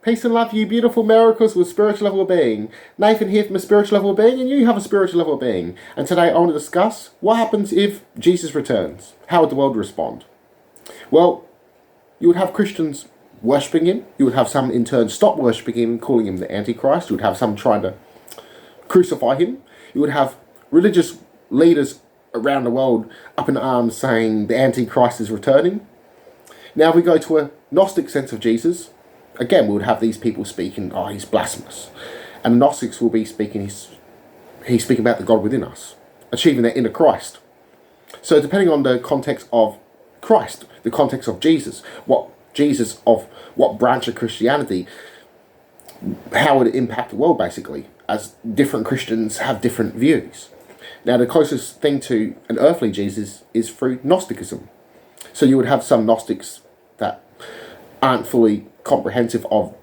Peace and love, you beautiful miracles with spiritual level of being. Nathan here from a spiritual level of being, and you have a spiritual level of being. And today I want to discuss what happens if Jesus returns. How would the world respond? Well, you would have Christians worshipping him. You would have some in turn stop worshipping him, calling him the Antichrist. You would have some trying to crucify him. You would have religious leaders around the world up in arms saying the Antichrist is returning. Now if we go to a Gnostic sense of Jesus, again we would have these people speaking, oh, he's blasphemous. And the Gnostics will be speaking, he's speaking about the God within us, achieving that inner Christ. So depending on the context of Christ, the context of Jesus, what branch of Christianity, how would it impact the world basically, as different Christians have different views. Now the closest thing to an earthly Jesus is through Gnosticism. So you would have some Gnostics that aren't fully comprehensive of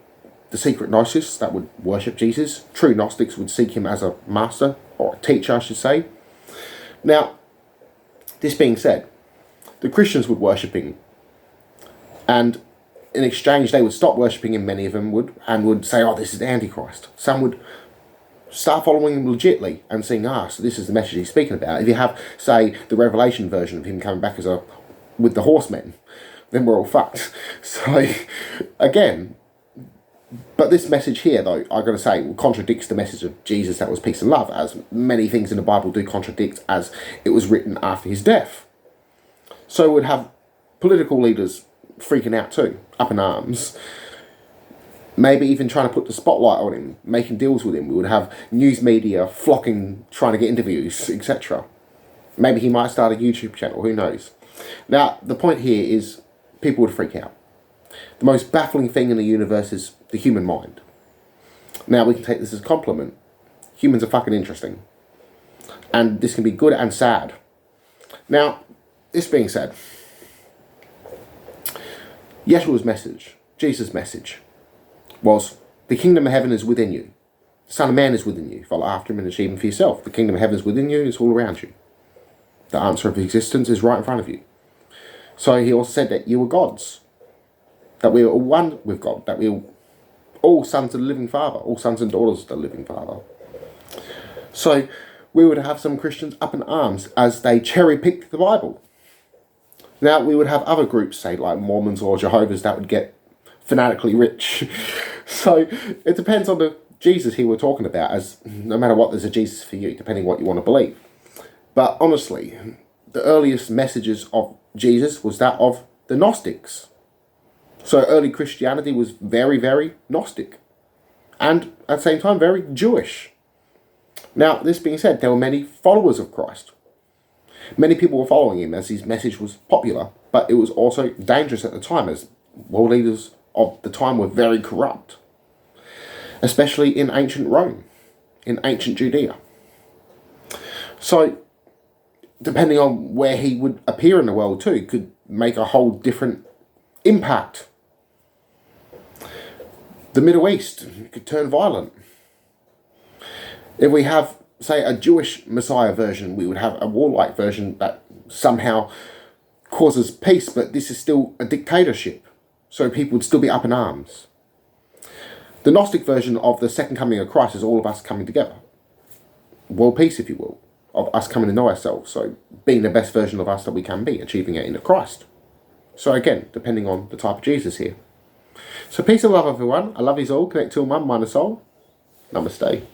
the secret gnosis that would worship Jesus. True Gnostics would seek him as a master, or a teacher I should say. Now, this being said, the Christians would worship him, and in exchange they would stop worshipping him, many of them would, and would say, oh, this is the Antichrist. Some would start following him legitly and saying, so this is the message he's speaking about. If you have, say, the Revelation version of him coming back with the horsemen, then we're all fucked. So, again, but this message here, though, I've got to say, contradicts the message of Jesus that was peace and love, as many things in the Bible do contradict, as it was written after his death. So we'd have political leaders freaking out too, up in arms, maybe even trying to put the spotlight on him, making deals with him. We would have news media flocking, trying to get interviews, etc. Maybe he might start a YouTube channel, who knows. Now, the point here is people would freak out. The most baffling thing in the universe is the human mind. Now, we can take this as a compliment. Humans are fucking interesting. And this can be good and sad. Now, this being said, Yeshua's message, Jesus' message, was the kingdom of heaven is within you. The Son of Man is within you. Follow after him and achieve him for yourself. The kingdom of heaven is within you, it's all around you. The answer of existence is right in front of you. So he also said that you were gods, that we are all one with God, that we are all sons of the living Father, all sons and daughters of the living Father. So we would have some Christians up in arms as they cherry-picked the Bible. Now we would have other groups, say like Mormons or Jehovah's, that would get fanatically rich. So it depends on the Jesus here we're talking about, as no matter what, there's a Jesus for you, depending what you want to believe. But honestly, the earliest messages of Jesus was that of the Gnostics. So early Christianity was very, very Gnostic. And at the same time, very Jewish. Now, this being said, there were many followers of Christ. Many people were following him as his message was popular, but it was also dangerous at the time, as world leaders of the time were very corrupt. Especially in ancient Rome, in ancient Judea. So, depending on where he would appear in the world too, could make a whole different impact. The Middle East could turn violent. If we have, say, a Jewish Messiah version, we would have a warlike version that somehow causes peace, but this is still a dictatorship. So people would still be up in arms. The Gnostic version of the second coming of Christ is all of us coming together. World peace, if you will, of us coming to know ourselves. So being the best version of us that we can be, achieving it in Christ. So again, depending on the type of Jesus here. So peace and love, everyone. I love you all. Connect to one, mind and soul. Namaste.